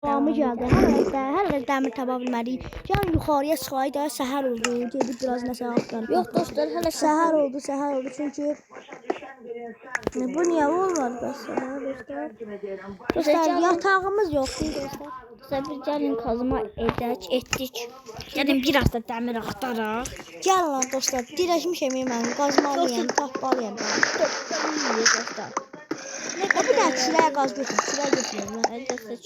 Devamı geldi. Her gün demir tapa bilməliyik. Gəlin yuxarıya çıxayıq da səhər oldu. Gedib biraz nəsə axtaraq. Yox dostlar, hələ Səhər oldu. Çünki bu niyə olmadı dostlar? Dostlar yatağımız yoxdur dostlar. Dostlar biz gəlin kazma etdik. Gəlin biraz da dəmir axtaraq. Gəlin lan dostlar. Dirəşmişəm mən. Qazmalıyam, tapmalıyam. Dostlar. Bir daha çiləyə qaz götür. Çiləyə götürürəm. Dostlar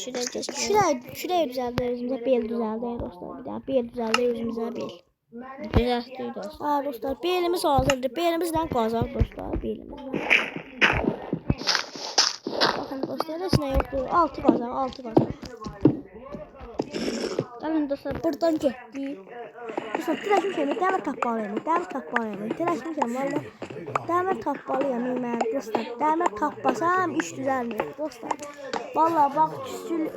Çiləyə düzəldir özümüzə bel düzəldir dostlar. Bir daha bel düzəldir özümüzə bel. düzəltdik dostlar. Ha dostlar belimiz hazırdır. Belimizdən qazaq dostlar. Belimizdən. Bakın dostlar heç nə yoxdur. 6 qazaq, 6 qazaq. Gəlin dostlar. Buradan getdik. Dostlar dirəşmişəm. Dəmir tapmalıyam. Dirəşmişəm valla. Dəmir tapmalıyam mən dostlar. Dəmir tapmasam iş düzəlmir dostlar. Valla bax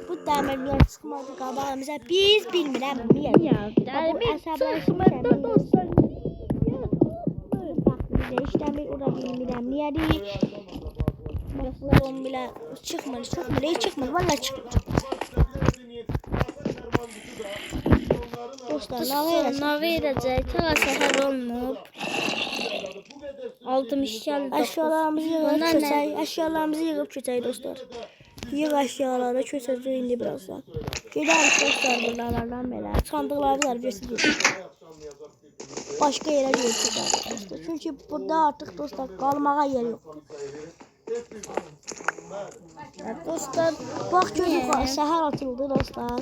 bu dəmirlər çıxmadı qabağımıza. Biz bilmirəm niyə. Dəmir çıxmadı dostlar. Heç dəmir ora bilmirəm niyədir. Zombiler çıxmır. Valla çıxmır. Dostlar, nə verəcək? Ta səhər olmub. Aldım işgəl. Əşyalarımızı yığıb köçək dostlar. Yığ əşyaları köçəcək indi birazdan. Gedərik dostlar buralardan belə. Sandıqları var göstərik. Başqa yerə gedəcək dostlar. Çünki burada artıq dostlar qalmağa yer yoxdur. Dostlar bax görün səhər atıldı dostlar.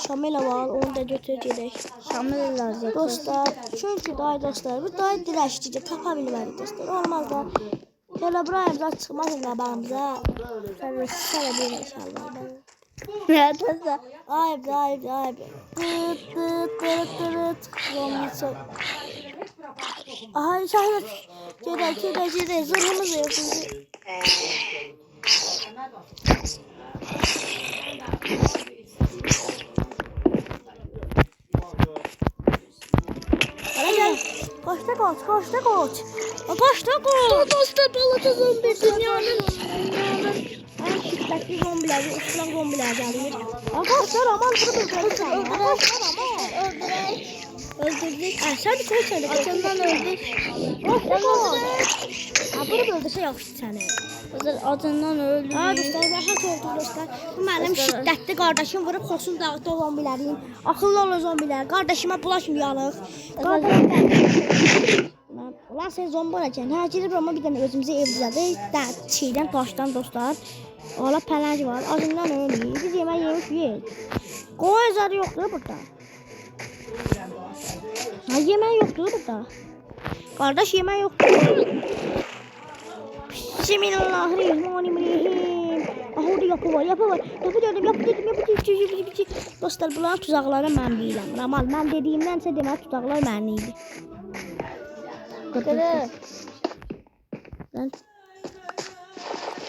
Şamila var, onu da götür gedək. Şamil lazım. Dostlar, çünki day dostlar, bu day dirəşdikcə tapa bilmərik dostlar. Olmaz da. Elə buraya çıxmasın qabağımıza. Şələ bir şəl var. Nədirsə? Ayıb. Dıt. Zombi çox. Aha, şahid. Gedək. Zırhımız da yox. Kaçta koç. Dostlar balaca zombi dünyanın en şiddetli zombiler, ısıran zombiler gelir. Arkadaşlar aman öldürdük. Sen bir koy seni. acından öldük. Bunu öldürse yaxşı səni. Acından öldük. Dostlar, rahat oldu dostlar. Bu mənim şiddətli qardaşım vurub xoşun dağıtdı zombilərin. Akıllı olun zombilər. Qardaşıma bulaşmayalıq. Ulan sen zombi olacaqsın. Hə, girib amma bir dənə özümüzə ev düzəldik. Çiğdən daşdan dostlar. Ola pələng var. Acından ölməyik. Biz yemək yemiş. Qoy zarı yoxdur burada. Ha, yemək yoxdur burada. Qardaş yemək yoxdur. Bismillahirrahmanirrahim. Aha orada yapı var. Yapı gördüm. Yapı. Dostlar bunların tuzaqları mən bilirəm. Ramal mən dediyimdənsə demək tuzaqlar mənim idi.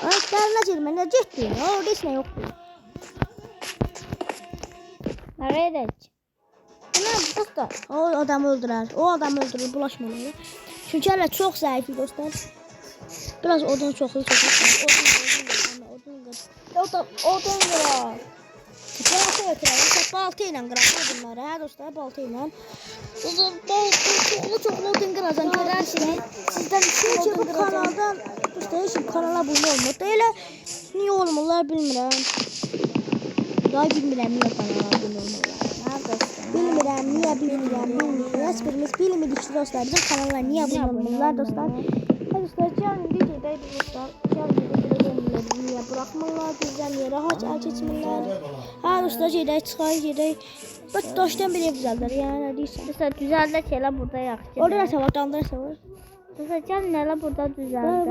Ay gəlmə girmə getdin. Orada heç nə yoxdur. Nereye edək? Ana dostlar, o adamı öldürər. Bulaşmamalıyıq. Çünki hələ çox zəifdir dostlar. Biraz odun çoxlu. Odun qırar. Balta ötürək. Balta ilə qıraq bunları, hə dostlar, balta ilə. Dostlar çoxlu odun qıracaq görərsiniz. Sizdən çünki bu kanaldan dostlar heç kanala abunə olmur. Elə niyə olmurlar bilmirəm. Day bilmirəm niyə kanala abunə olmurlar. Hə dostlar. Bilmirəm. Heç birimiz bilmirik dostlar. Bizim kanallara niyə abunə olmurlar dostlar. Hə dostlar, gəlin videodaydı dostlar. Niyə buraxmırlar, bizdən niyə rahat əl keçmirlər. Hə dostlar, gedək. Bax daşdan bir ev düzəldər. Yəni nə deyirsən? Dostlar düzəldək elə burada yaxşı. Orada nəsə var, damda nəsə var. Dostlar gəlin elə burada düzəldək.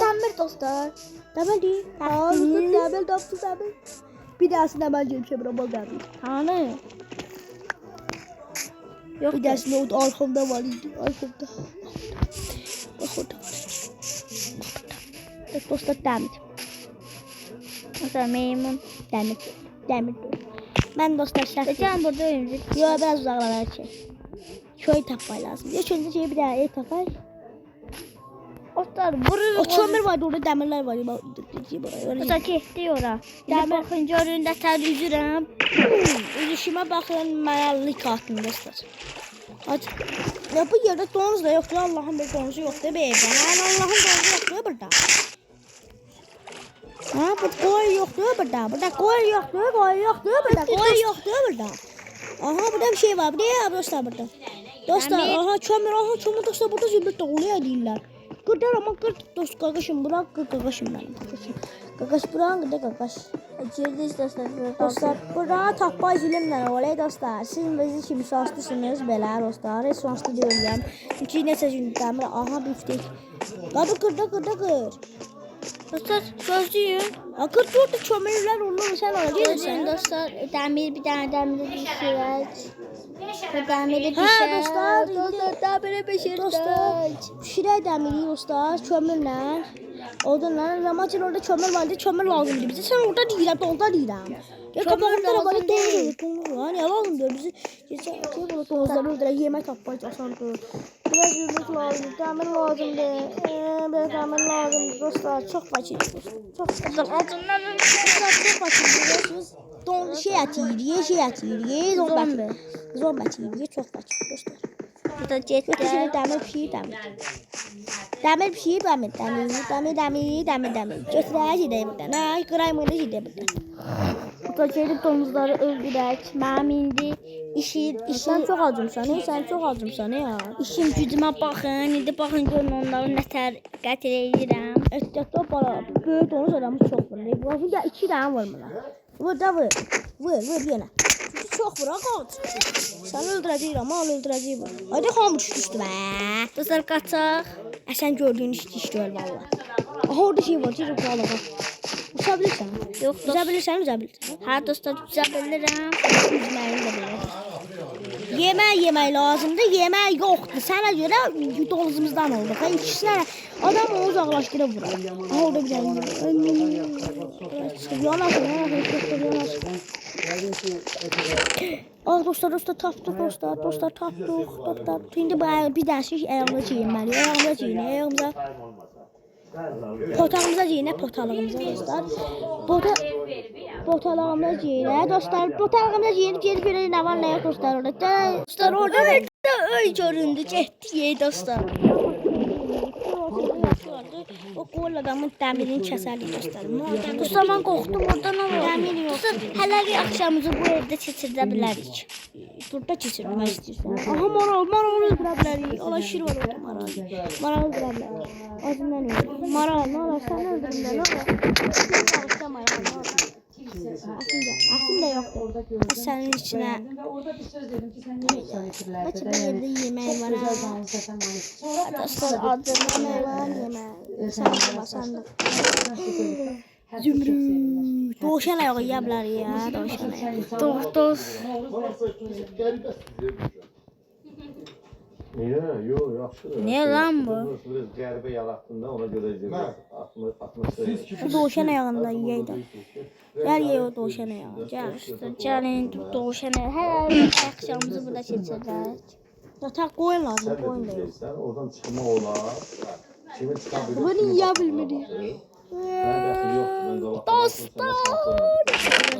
Dəmir dostlar. Dəmir deyil. Dəmir. Bir dahasında mən gəlmişəm bura bal dəmir. Hanı? Yox, bir dahasında o arxamda var idi. Arxamda. Bax orada var. Dostlar dəmir. Dostlar meymun. Dəmir. Mən dostlar səhv. Gəlin burada önce. Yox, biraz uzaqlara çək. Köy tapmaq lazım. İlk öncə bir daha ev tapaq. Ot dostlar. Vurur. O çömür vardı orada demirler vardı. Dostlar getdi ora. Demir baxın görün də tər üzürəm. Üzüşüme bakın mayallık altında dostlar. Hadi. Ya bu yerde donuz da yoktu. Allah'ın bir donuzu yoktu be evde. Yani Allah'ın donuzu yoktu burada. Ha bu koy yoktu burada. Burada koy yoktu. Koy yoktu burada. Koy yoktu burada. Aha burada bir şey var. Buraya dostlar burada. Dostlar aha çömür dostlar burada zümrüt oluyor değiller. Kırdar ama kırk dost kakışım bırak kakışım benim kakışım. Kakaş bırak gıda kakaş. Girdik dostlar. Dostlar burada tapma zülümlə olay dostlar. Siz bizi kimi şanslısınız belə dostlar. Heç şanslı deyiləm. Çünki neçə gün dəmir aha biftek. Qadı qır. Dostlar gözləyin. Ha qır orada çömürlər olur sən ora Gözləyin gəlirsən. dostlar. Dəmir bir dənə dəmiri düşürək. Bu dəmiri Ha düşürək. dostlar dəmiri pişirdik. dostlar pişirək dəmiri dostlar çömürlə. Odunla ramacın orada çömür vardı. Çömür lazımdı bize. Sen orada deyirəm, dolda deyirəm. Ya kapağında böyle donuz. Ne lazım diyor bizi. Geçen şey böyle donuzları öldüre yemek tapmak asandır. Biraz yürümek lazım. Demir lazımdı. Biraz demir lazımdı dostlar. Çok fakir. Çok fakir. Altından Dostlar çok fakir. Biliyorsunuz. Don şey atıyor. Zombi atıyor. Çok fakir dostlar. bu da getdi. Götürsün demir pişir demir. Demir pişir demir. Götürək gedək buradan. Ay qırayım onu gedək buradan. Bu da gedib domuzları öldürək. Mənim indi Sen çok acımsan ya. işim gücümə baxın. İndi baxın görün onları nətər qətl edirəm. Ehtiyatlı bala. Böyük donuz adamı çok vurur. Bu da 2 tane vur bana. Vur yine. Çünkü çok vur ağaç. Sen öldürəcəyim ama öldürəcəyim. Hadi hamur düşdü be. Dostlar qaçaq. Sen gördüğün işte öl valla. Aha orada şey var. Çocuk balığı. Uçabilirsen. Yox, Uçabilirsen. hə dostlar bizə bilirəm. Üzməyin də belə. Yemək lazımdı. Yemək yoktu. Sana göre donuzumuzdan oldu. İkisine adam onu uzaklaştırıp vurur. Aha orada bir tane. Yanaşın. Ah dostlar tapdık dostlar tapdık. Şimdi bir tane şey ayağımıza çiğnmeli. Ayağımıza potağımıza çiğne potalığımıza dostlar. Potalığımıza çiğne dostlar. Potalığımıza çiğne geri göre ne var ne yok dostlar orada. Dostlar orada öyle göründü. Getdi dostlar. O qol adamın dəmirini kəsərlik göstərim. Dostlar mən qorxdum oradan ama. Dəmir yox. Dostlar hələ bir axşamımızı bu evdə keçirdə bilərik. Burada keçirmək istəyirsən. Aha maral öldürə bilərik. Allah şir var orada maral. Maral öldürə bilərik. Azından öldür. Maral nə olar sən öldürün də nə olar. Bağışla maral. Atın da yoxdur. Sənin içinə. Bəlkə bir yerdə yemək var ha. Dostlar adını var yemək. Sandık. Zümrüt. Doğuşan ayağı yiyə bilərik ya. Doğuşan ayağı. Dost. Ne lan bu? Qəribə yaratdığında ona görə 60 Doğuşan ayağında yiyəydi. Gəl ye o doğuşan ayağı. Gəl. Gəlin doğuşan hər axşamımızı burada keçirdik. Yataq qoyun lazım, qoyun da yox. Oradan çıxma olar. Kimi çıxabilir? Bunu yiyə bilmirik.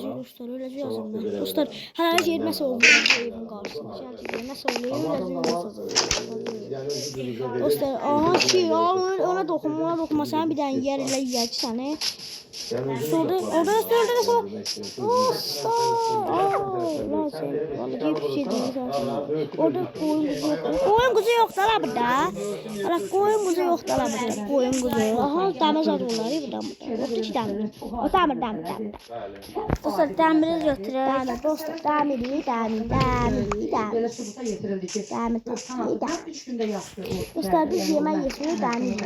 Dostlar öləcək yazımdan. Dostlar, hələ yer nəsə oluyor evin qarşısında. Nəsə oluyor, dostlar, aha şey, ona dokunma, sən bir dənə yer ilə yiyəcək səni. Orada dostlar, orada koyun kuzu yoktu la burada. Koyun kuzu yoktu la burada. Koyun kuzu. Aha demir zat onlar burada. Yoktu ki demir. O demir. Dostlar dəmiri götürək. Demir dostlar. Demir. Dostlar biz yemək yesiyoruz demir.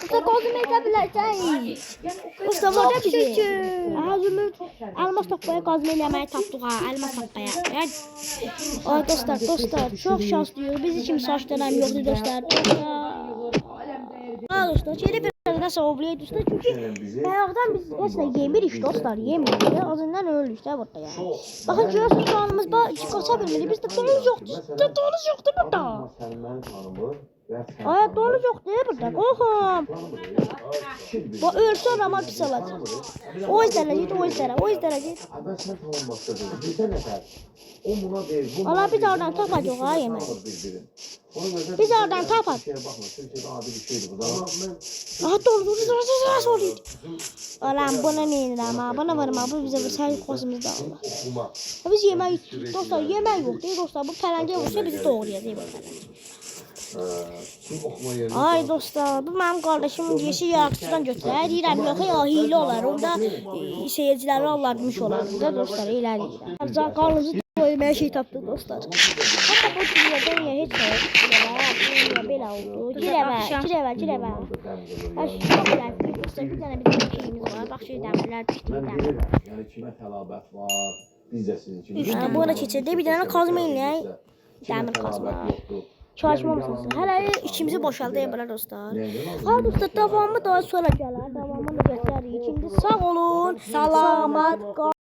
Dostlar qozum edə biləcəyik. Dostlar orada bir şey. Aha zümrüt. Elmas tapmaya qazma eləməyi tapdıq ha. Elmas tapmaya. Ay dostlar çok şanslıyıq. Biz kim saç dönəm yoxdur dostlar. Ha dostlar çeli bir nəsə ovlayıq dostlar. Çünki bayaqdan biz heç nə yemirik dostlar. Yemirik. Azından ölürük də burada yani. Baxın görürsünüz canımız qaça bilmirik. Bizdə donuz yoxdur. Donuz yoxdur burada. Səlmən xanımı Ay dolu yok değil burada. Korkum. Bu ölse ama pis olacak. O yüzden git, o yüzden git. Ben sen tamam başladım. Bir nefer. O buna değil. Valla biz oradan tapacağız ha yemeği. Biz oradan tapacağız. Bakma, Türkiye'de adi bir şeydi bu da. Aha dolu. Ulan bunu neyin ama bana varma bu bize bir say kozumuzda Allah. Okuma. Biz yemek dostlar yemek yok değil dostlar bu pələngə vursa bizi doğrayacaq bu pələng. Kim okuma yerini. Ay dostlar bu benim kardeşim yeşil yaratıcıdan götürər. Deyirəm yox ya hile olar. Orada seyirciləri alırmış olar. Da dostlar elə deyirəm. Can qarnımızı doyurmaya şey tapdı dostlar. Hatta bu dünyada niyə heç şey yox. Belə oldu. Girəmə. Ay çok güzel. Bir tane bir şeyimiz var. Bak şu dəmirlər pişdi. Yani kime təlabət var. Biz də sizin için. Bu arada keçirdi. Bir dənə kazma eləyək. Dəmir kazma. Çalışmamısınız. Hələ içimizi boşaldayım belə dostlar. Ha dostlar davamı daha sonra gələr. Davamını da göstəririk. Şimdi sağ olun. Salamat qalın.